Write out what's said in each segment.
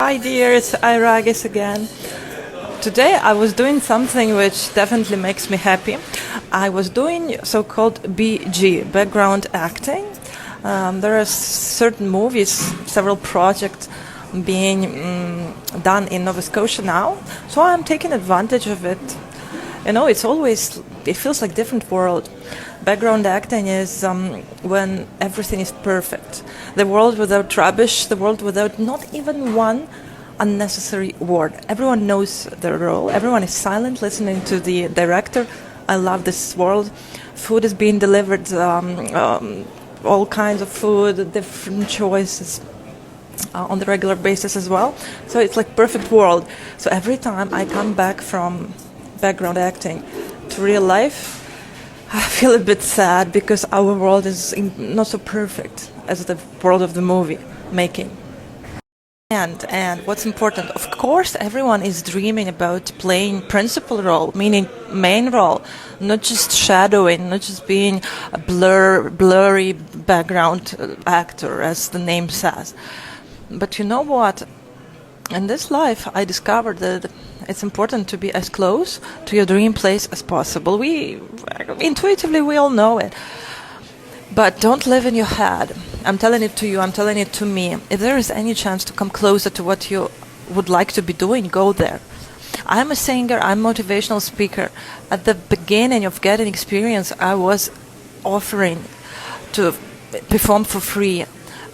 Hi dear, it's Iragis again. Today I was doing something which definitely makes me happy. I was doing so-called BG, background acting. There are certain movies, several projects being done in Nova Scotia now, so I'm taking advantage of it. It feels like different world. Background acting is when everything is perfect. The world without rubbish, the world without not even one unnecessary word. Everyone knows their role. Everyone is silent, listening to the director. I love this world. Food is being delivered, all kinds of food, different choices on the regular basis as well. So it's like perfect world. So every time I come back from background acting to real life, I feel a bit sad because our world is not so perfect as the world of the movie making. And what's important, of course, everyone is dreaming about playing principal role, meaning main role, not just shadowing, not just being a blurry background actor, as the name says. But you know what? In this life, I discovered that it's important to be as close to your dream place as possible. Intuitively, we all know it. But don't live in your head. I'm telling it to you, I'm telling it to me. If there is any chance to come closer to what you would like to be doing, go there. I'm a singer, I'm a motivational speaker. At the beginning of getting experience, I was offering to perform for free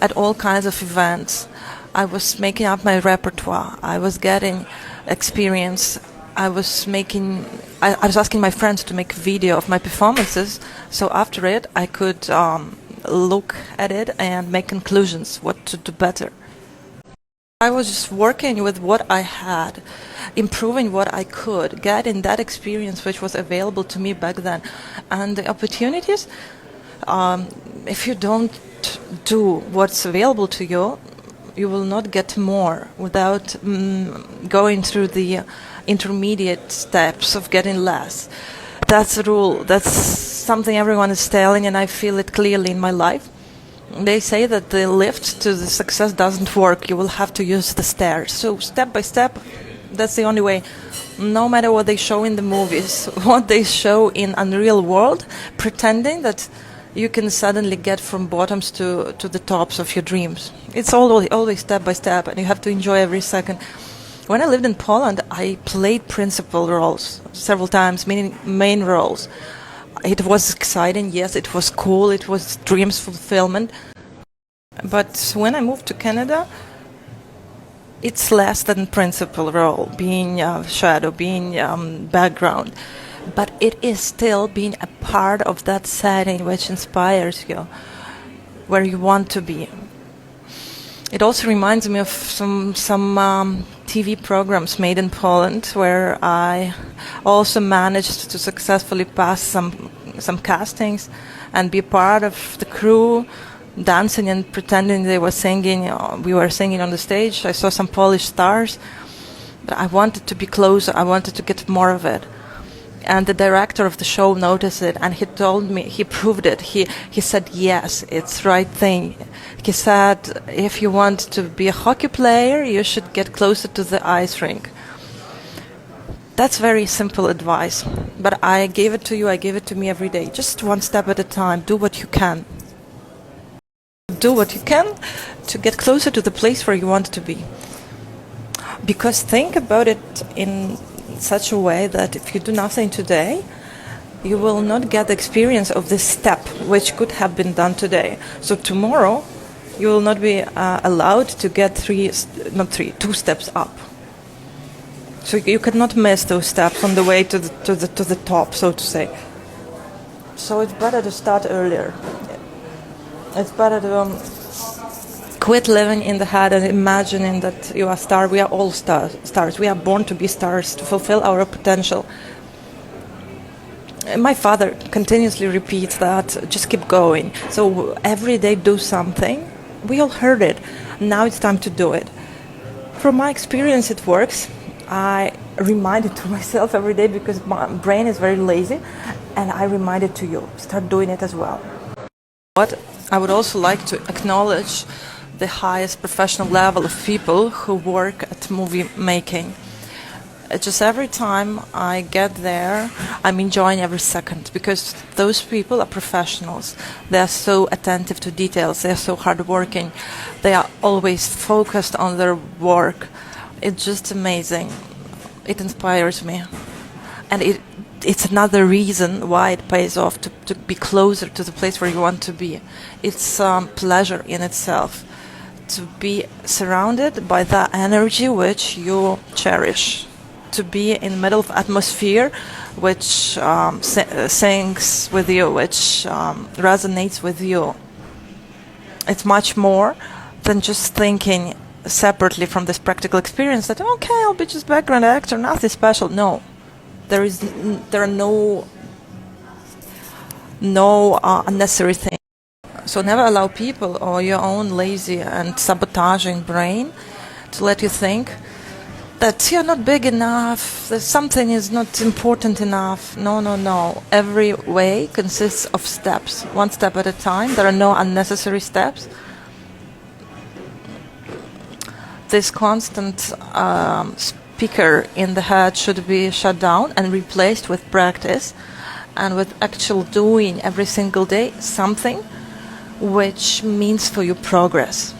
at all kinds of events. I was making up my repertoire. I was getting experience. I was asking my friends to make a video of my performances, so after it I could look at it and make conclusions, what to do better. I was just working with what I had, improving what I could, getting that experience which was available to me back then. And the opportunities, if you don't do what's available to you, you will not get more without going through the intermediate steps of getting less. That's a rule. That's something everyone is telling, and I feel it clearly in my life. They say that the lift to the success doesn't work. You will have to use the stairs. So step by step, that's the only way. No matter what they show in the movies, what they show in unreal world, pretending that you can suddenly get from bottoms to the tops of your dreams. It's always step by step, and you have to enjoy every second. When I lived in Poland, I played principal roles several times, meaning main roles. It was exciting, yes, it was cool, it was dreams fulfillment. But when I moved to Canada, it's less than principal role, being shadow, being background. But it is still being a part of that setting which inspires you, where you want to be. It also reminds me of some TV programs made in Poland, where I also managed to successfully pass some castings and be part of the crew, dancing and pretending they were singing. We were singing on the stage. I saw some Polish stars, but I wanted to be closer. I wanted to get more of it. And the director of the show noticed it, and he told me, he proved it. He said, yes, it's the right thing. He said, if you want to be a hockey player, you should get closer to the ice rink. That's very simple advice, but I gave it to you, I gave it to me every day. Just one step at a time. Do what you can. Do what you can to get closer to the place where you want to be. Because think about it in such a way that if you do nothing today, you will not get the experience of this step which could have been done today. So tomorrow you will not be allowed to get 2 steps up. So you cannot miss those steps on the way to the top, so to say. So it's better to start earlier. It's better to quit living in the head and imagining that you are a star. We are all stars. We are born to be stars, to fulfill our potential. My father continuously repeats that, just keep going. So every day do something. We all heard it. Now it's time to do it. From my experience, it works. I remind it to myself every day because my brain is very lazy, and I remind it to you. Start doing it as well. What I would also like to acknowledge the highest professional level of people who work at movie making. Just every time I get there, I'm enjoying every second because those people are professionals. They are so attentive to details. They are so hardworking. They are always focused on their work. It's just amazing. It inspires me, and it's another reason why it pays off to be closer to the place where you want to be. It's pleasure in itself to be surrounded by that energy which you cherish, to be in the middle of atmosphere which sings with you, which resonates with you. It's much more than just thinking separately from this practical experience that, okay, I'll be just background actor, nothing special. No, there are no unnecessary things. So never allow people or your own lazy and sabotaging brain to let you think that you're not big enough, that something is not important enough. No, no, no. Every way consists of steps, one step at a time. There are no unnecessary steps. This constant speaker in the head should be shut down and replaced with practice and with actual doing every single day something which means for you progress.